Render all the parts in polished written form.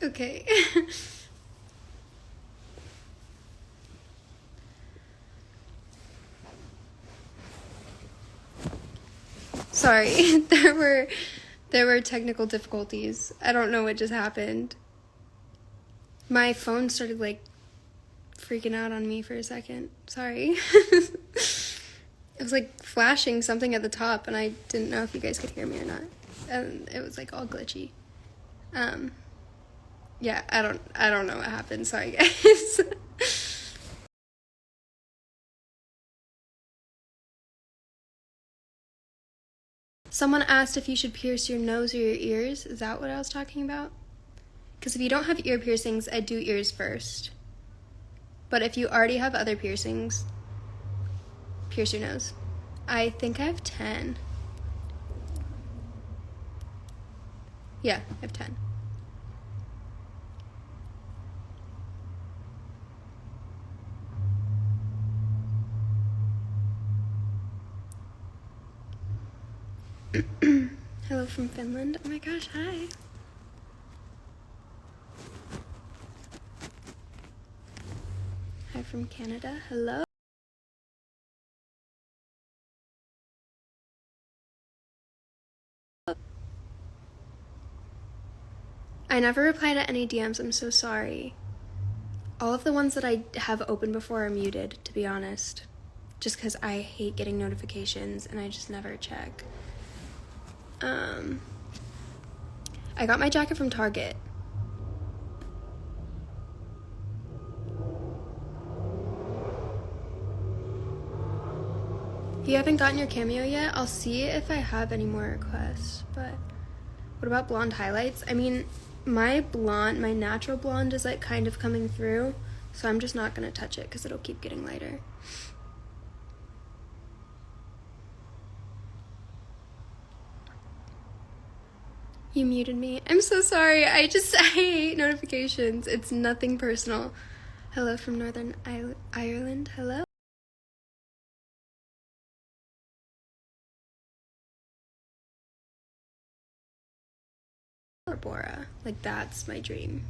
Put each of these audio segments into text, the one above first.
Okay. Sorry, there were technical difficulties. I don't know what just happened. My phone started like freaking out on me for a second. Sorry. It was like flashing something at the top and I didn't know if you guys could hear me or not. And it was like all glitchy. Yeah, I don't know what happened. Sorry, guys. Someone asked if you should pierce your nose or your ears. Is that what I was talking about? Because if you don't have ear piercings, I do ears first. But if you already have other piercings, pierce your nose. I think I have 10. Yeah, I have 10. Hello from Finland. Oh my gosh, hi. Hi from Canada. Hello. I never reply to any DMs. I'm so sorry. All of the ones that I have open before are muted, to be honest. Just because I hate getting notifications and I just never check. I got my jacket from Target. If you haven't gotten your cameo yet, I'll see if I have any more requests. But what about blonde highlights? I mean, my natural blonde is like kind of coming through, so I'm just not gonna touch it because it'll keep getting lighter. You muted me. I'm so sorry. I hate notifications. It's nothing personal. Hello from Northern Ireland. Hello. Bora. Like, that's my dream.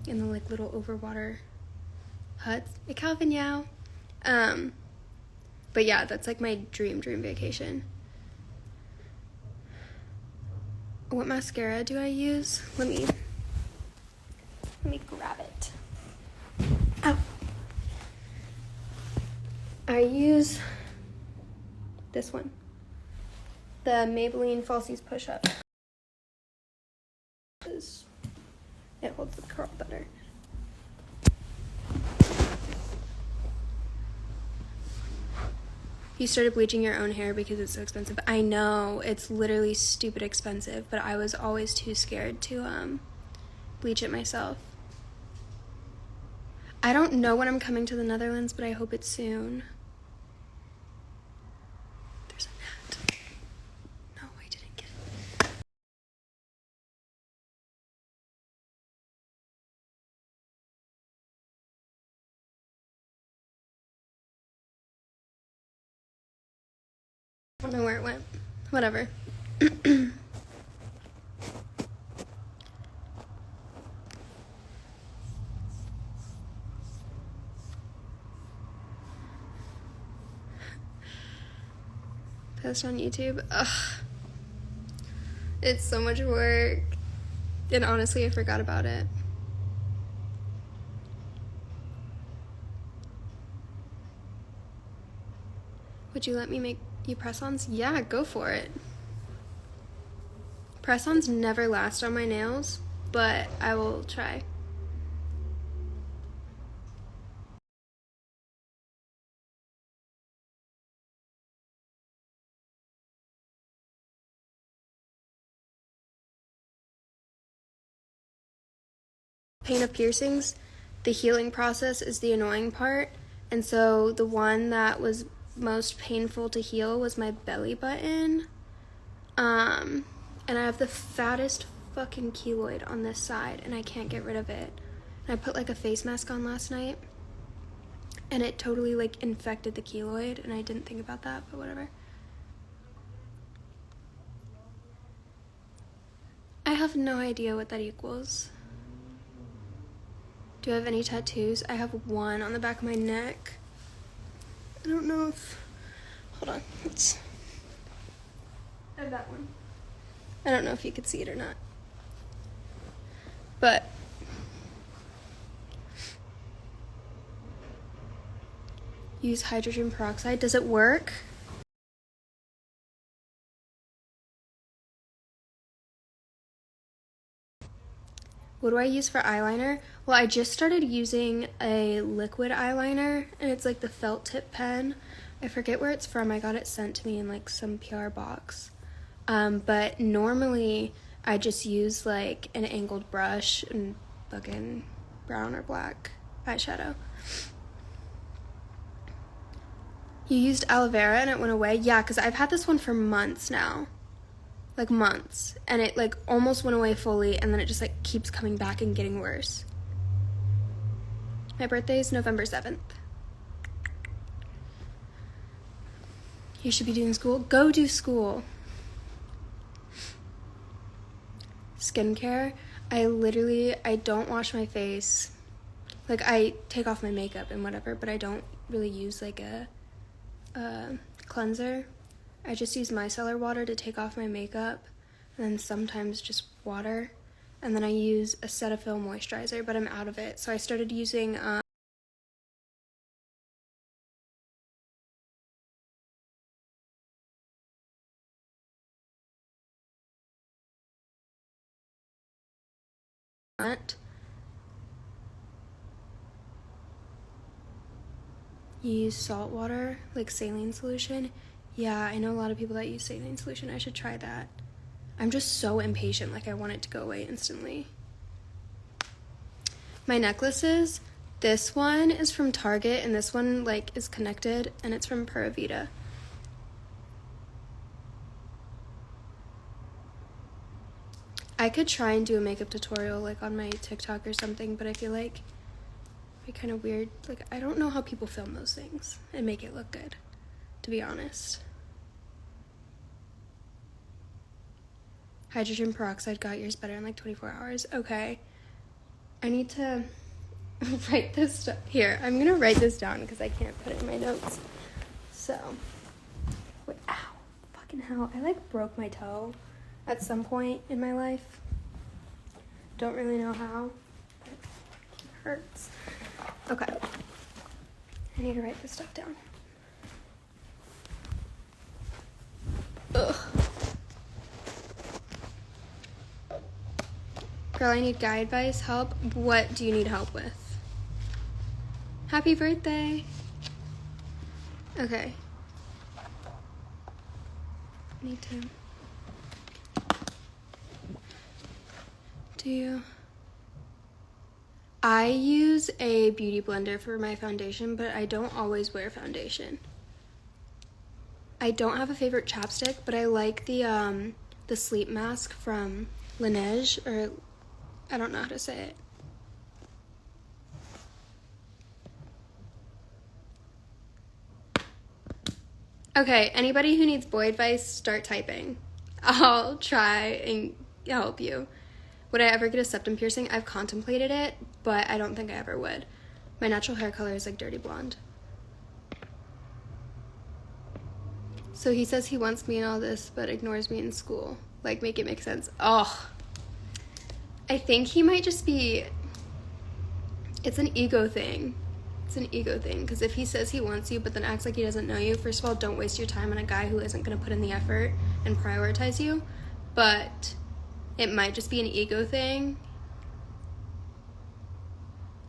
In the like little overwater huts. Hey, Calvin Yao. But yeah, that's like my dream vacation. What mascara do I use? Let me grab it. Ow. I use this one. The Maybelline Falsies Push Up. It holds the curl better. You started bleaching your own hair because it's so expensive. I know, it's literally stupid expensive, but I was always too scared to bleach it myself. I don't know when I'm coming to the Netherlands, but I hope it's soon. There's a gnat. No, I didn't get it. I don't know where it went. Whatever. Post on YouTube. Ugh. It's so much work. And honestly, I forgot about it. Would you let me make you press-ons? Yeah, go for it. Press-ons never last on my nails, but I will try. Pain of piercings, the healing process is the annoying part, and so the one that was most painful to heal was my belly button. And I have the fattest fucking keloid on this side and I can't get rid of it. And I put like a face mask on last night and it totally like infected the keloid and I didn't think about that, but whatever. I have no idea what that equals. Do I have any tattoos? I have one on the back of my neck. I don't know if... Hold on. I have that one. I don't know if you could see it or not. But... use hydrogen peroxide. Does it work? What do I use for eyeliner? Well, I just started using a liquid eyeliner, and it's like the felt tip pen. I forget where it's from. I got it sent to me in like some PR box. But normally I just use like an angled brush and fucking brown or black eyeshadow. You used aloe vera and it went away? Yeah, because I've had this one for months now. Like months, and it like almost went away fully, and then it just like keeps coming back and getting worse. My birthday is November 7th. You should be doing school. Go do school. Skincare. I don't wash my face. Like, I take off my makeup and whatever, but I don't really use like a cleanser. I just use micellar water to take off my makeup, and then sometimes just water, and then I use a Cetaphil moisturizer, but I'm out of it, so I started using you use salt water, like saline solution. Yeah, I know a lot of people that use saline solution. I should try that. I'm just so impatient, like I want it to go away instantly. My necklaces, this one is from Target, and this one like is connected, and it's from Pura Vida. I could try and do a makeup tutorial like on my TikTok or something, but I feel like it'd be kind of weird. Like, I don't know how people film those things and make it look good, to be honest. Hydrogen peroxide got yours better in like 24 hours. Okay. I need to write this down. Here, I'm gonna write this down because I can't put it in my notes. So, wait, ow, fucking hell. I like broke my toe at some point in my life. Don't really know how, but it hurts. Okay. I need to write this stuff down. Ugh. Girl, I need guy advice, help. What do you need help with? Happy birthday. Okay. Need to. Do you? I use a beauty blender for my foundation, but I don't always wear foundation. I don't have a favorite chapstick, but I like the sleep mask from Laneige, or I don't know how to say it. Okay, anybody who needs boy advice, start typing. I'll try and help you. Would I ever get a septum piercing? I've contemplated it, but I don't think I ever would. My natural hair color is like dirty blonde. So he says he wants me in all this, but ignores me in school. Like, make it make sense. Oh, I think he might just be, it's an ego thing. It's an ego thing, because if he says he wants you, but then acts like he doesn't know you, first of all, don't waste your time on a guy who isn't going to put in the effort and prioritize you. But it might just be an ego thing.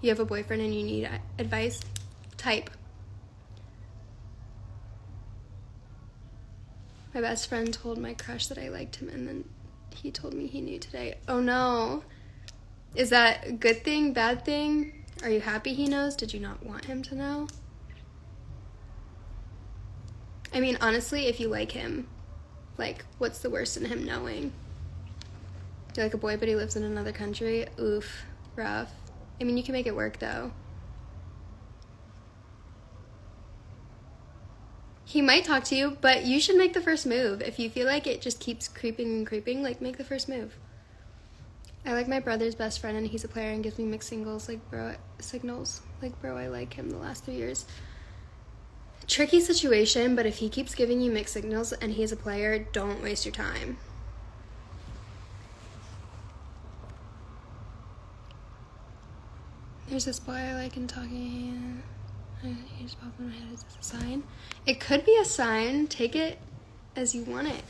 You have a boyfriend and you need advice? Type. My best friend told my crush that I liked him, and then he told me he knew today. Oh no. Is that a good thing, bad thing? Are you happy he knows? Did you not want him to know? I mean, honestly, if you like him, like, what's the worst in him knowing? You like a boy, but he lives in another country? Oof, rough. I mean, you can make it work, though. He might talk to you, but you should make the first move. If you feel like it just keeps creeping and creeping, like, make the first move. I like my brother's best friend, and he's a player and gives me mixed signals, like, bro, I like him the last 3 years. Tricky situation, but if he keeps giving you mixed signals and he's a player, don't waste your time. There's this boy I like and talking. He just popped in my head. Is this a sign? It could be a sign. Take it as you want it.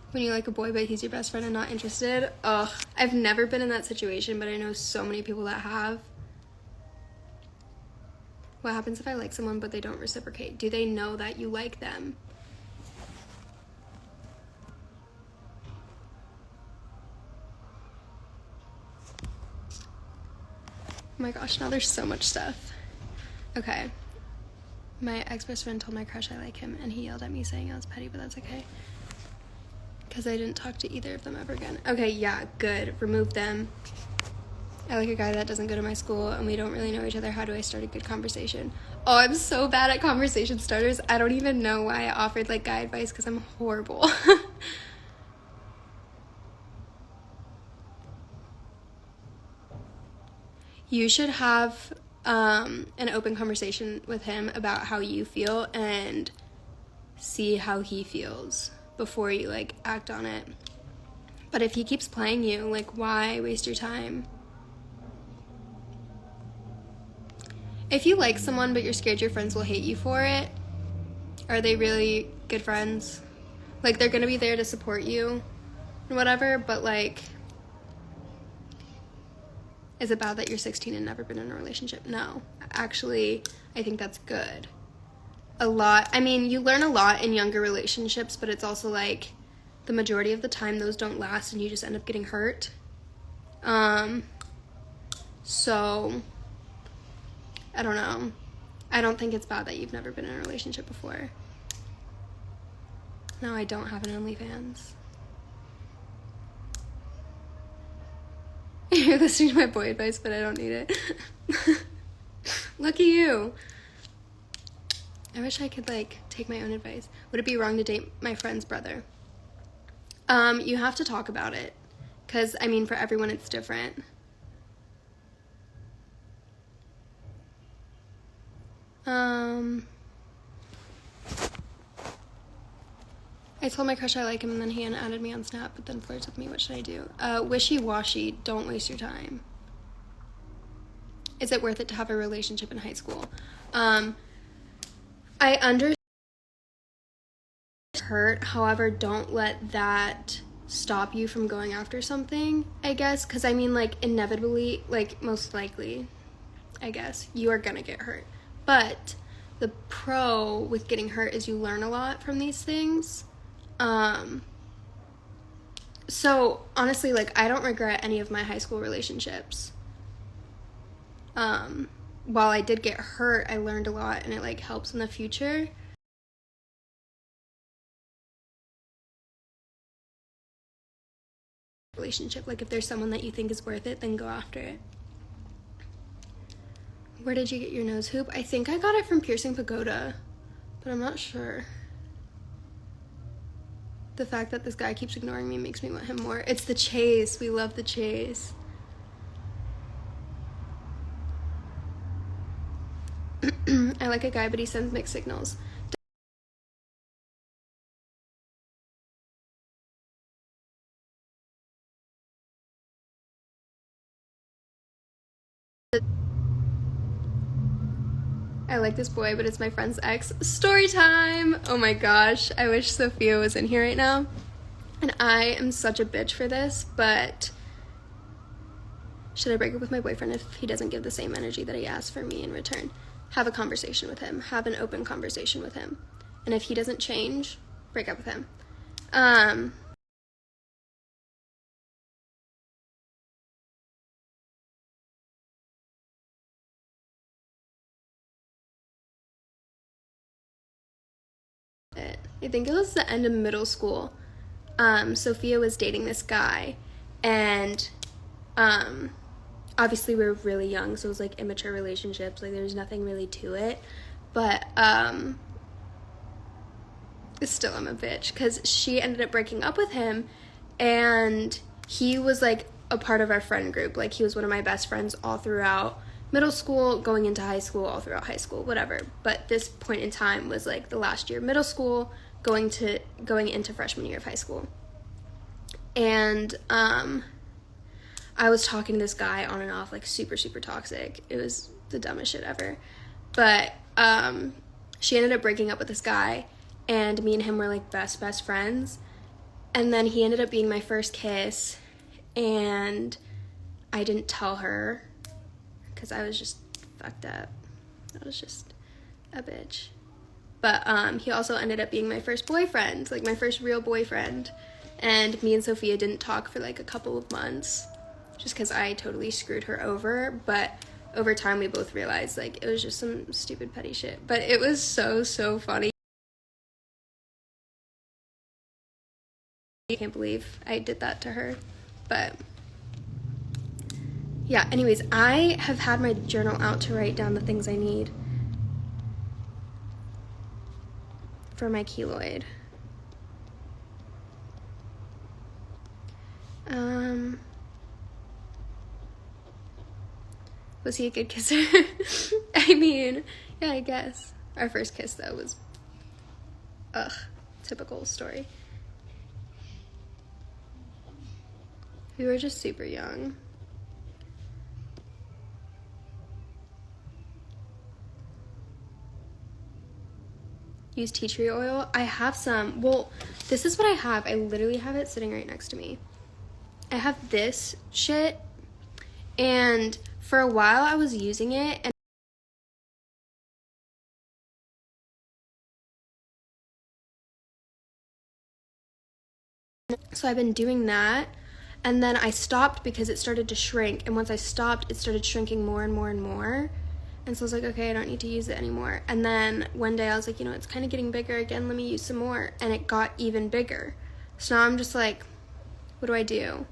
When you like a boy but he's your best friend and not interested. Ugh, I've never been in that situation, but I know so many people that have. What happens if I like someone but they don't reciprocate? Do they know that you like them? Oh my gosh, now there's so much stuff. Okay. My ex-best friend told my crush I like him, and he yelled at me saying I was petty, but that's okay. Because I didn't talk to either of them ever again. Okay, yeah, good. Remove them. I like a guy that doesn't go to my school, and we don't really know each other. How do I start a good conversation? Oh, I'm so bad at conversation starters. I don't even know why I offered, like, guy advice, because I'm horrible. You should have an open conversation with him about how you feel and see how he feels before you, like, act on it. But if he keeps playing you, like, why waste your time? If you like someone but you're scared your friends will hate you for it, are they really good friends? Like, they're gonna be there to support you and whatever, but, like, is it bad that you're 16 and never been in a relationship? No. Actually, I think that's good. I mean, you learn a lot in younger relationships, but it's also, like, the majority of the time those don't last and you just end up getting hurt. So, I don't know. I don't think it's bad that you've never been in a relationship before. No, I don't have an OnlyFans. You're listening to my boy advice, but I don't need it. Lucky you. I wish I could, like, take my own advice. Would it be wrong to date my friend's brother? You have to talk about it. Because, I mean, for everyone it's different. I told my crush I like him, and then he added me on Snap, but then flirts with me. What should I do? Wishy-washy. Don't waste your time. Is it worth it to have a relationship in high school? I understand hurt. However, don't let that stop you from going after something, I guess. Because, I mean, like, inevitably, like, most likely, I guess, you are gonna get hurt. But the pro with getting hurt is you learn a lot from these things. So honestly, like, I don't regret any of my high school relationships. While I did get hurt, I learned a lot, and it, like, helps in the future. Relationship, like, if there's someone that you think is worth it, then go after it. Where did you get your nose hoop? I think I got it from Piercing Pagoda, but I'm not sure. The fact that this guy keeps ignoring me makes me want him more. It's the chase. We love the chase. I like a guy, but he sends mixed signals. I like this boy, but it's my friend's ex. Story time! Oh my gosh, I wish Sophia was in here right now. And I am such a bitch for this, but should I break up with my boyfriend if he doesn't give the same energy that he asks for me in return? Have a conversation with him. Have an open conversation with him. And if he doesn't change, break up with him. I think it was the end of middle school. Sophia was dating this guy, and obviously we were really young, so it was like immature relationships, like there's nothing really to it, but still I'm a bitch, because she ended up breaking up with him, And he was like a part of our friend group. Like, he was one of my best friends all throughout middle school, going into high school, all throughout high school, whatever. But this point in time was like the last year of middle school, going into freshman year of high school. And I was talking to this guy on and off, like super, super toxic. It was the dumbest shit ever. But she ended up breaking up with this guy, and me and him were like best friends. And then he ended up being my first kiss, and I didn't tell her because I was just fucked up. I was just a bitch. But he also ended up being my first boyfriend, like my first real boyfriend. And me and Sophia didn't talk for like a couple of months just because I totally screwed her over. But over time, we both realized like it was just some stupid petty shit. But it was so funny. I can't believe I did that to her. But yeah, anyways, I have had my journal out to write down the things I need for my keloid. Was he a good kisser? I mean, yeah, I guess. Our first kiss, though, was, typical story. We were just super young. Use tea tree oil. I have some. Well, this is what I have. I literally have it sitting right next to me. I have this shit, and for a while I was using it, and so I've been doing that, and then I stopped because it started to shrink, and once I stopped, it started shrinking more and more and more. And so I was like, okay, I don't need to use it anymore. And then one day I was like, you know, it's kind of getting bigger again. Let me use some more. And it got even bigger. So now I'm just like, what do I do?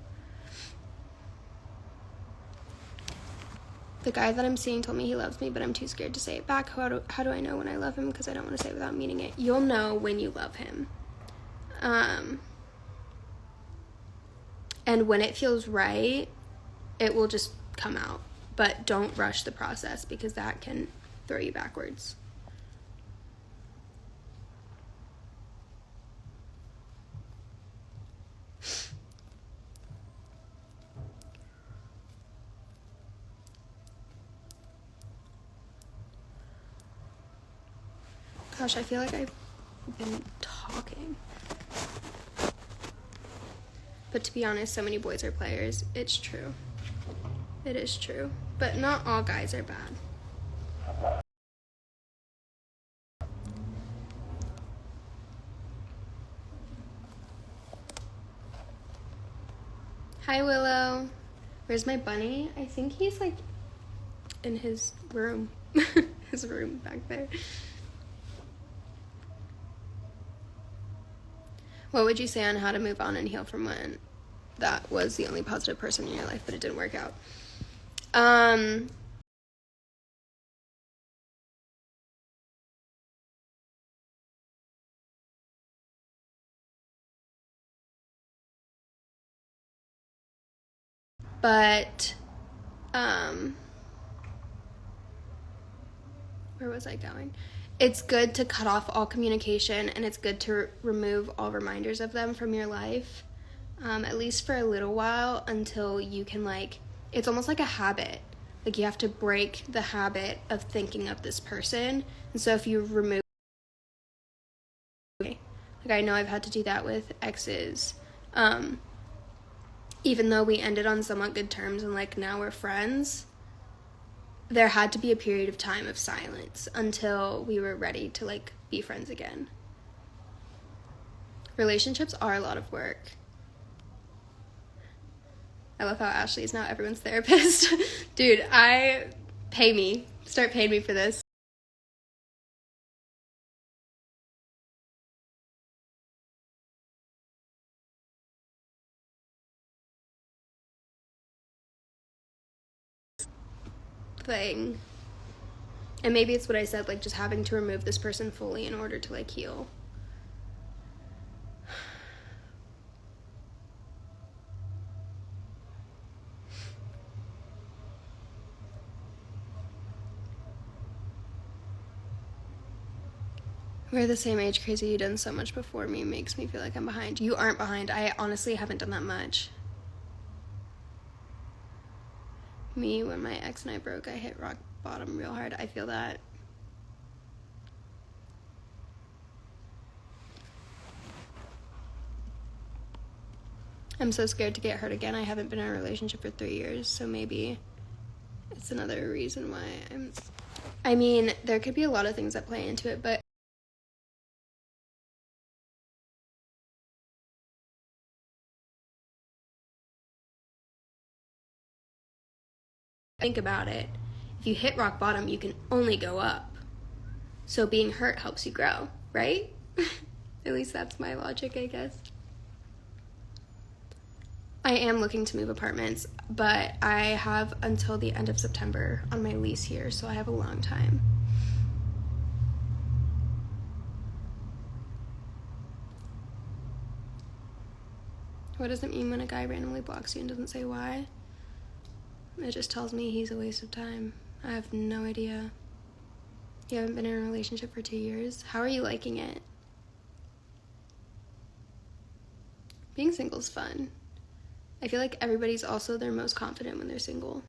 The guy that I'm seeing told me he loves me, but I'm too scared to say it back. How do I know when I love him? Because I don't want to say it without meaning it. You'll know when you love him. And when it feels right, it will just come out. But don't rush the process because that can throw you backwards. Gosh, I feel like I've been talking. But to be honest, so many boys are players. It's true. It is true. But not all guys are bad. Hi, Willow. Where's my bunny? I think he's like in his room. His room back there. What would you say on how to move on and heal from when that was the only positive person in your life, but it didn't work out? But, where was I going? It's good to cut off all communication, and it's good to remove all reminders of them from your life, at least for a little while, until you can, like, it's almost like a habit. Like, you have to break the habit of thinking of this person. And so if you remove, like, I know I've had to do that with exes, even though we ended on somewhat good terms and, like, now we're friends, there had to be a period of time of silence until we were ready to, like, be friends again. Relationships are a lot of work. I love how Ashley is now everyone's therapist. Dude, pay me. Start paying me for this. Thing. And maybe it's what I said, like, just having to remove this person fully in order to, like, heal. We're the same age, crazy. You done so much before me makes me feel like I'm behind. You aren't behind. I honestly haven't done that much. Me, when my ex and I broke, I hit rock bottom real hard. I feel that. I'm so scared to get hurt again. I haven't been in a relationship for 3 years, so maybe it's another reason why I mean, there could be a lot of things that play into it, but think about it. If you hit rock bottom, you can only go up. So being hurt helps you grow, right? At least that's my logic, I guess. I am looking to move apartments, but I have until the end of September on my lease here, so I have a long time. What does it mean when a guy randomly blocks you and doesn't say why? It just tells me he's a waste of time. I have no idea. You haven't been in a relationship for 2 years? How are you liking it? Being single's fun. I feel like everybody's also their most confident when they're single.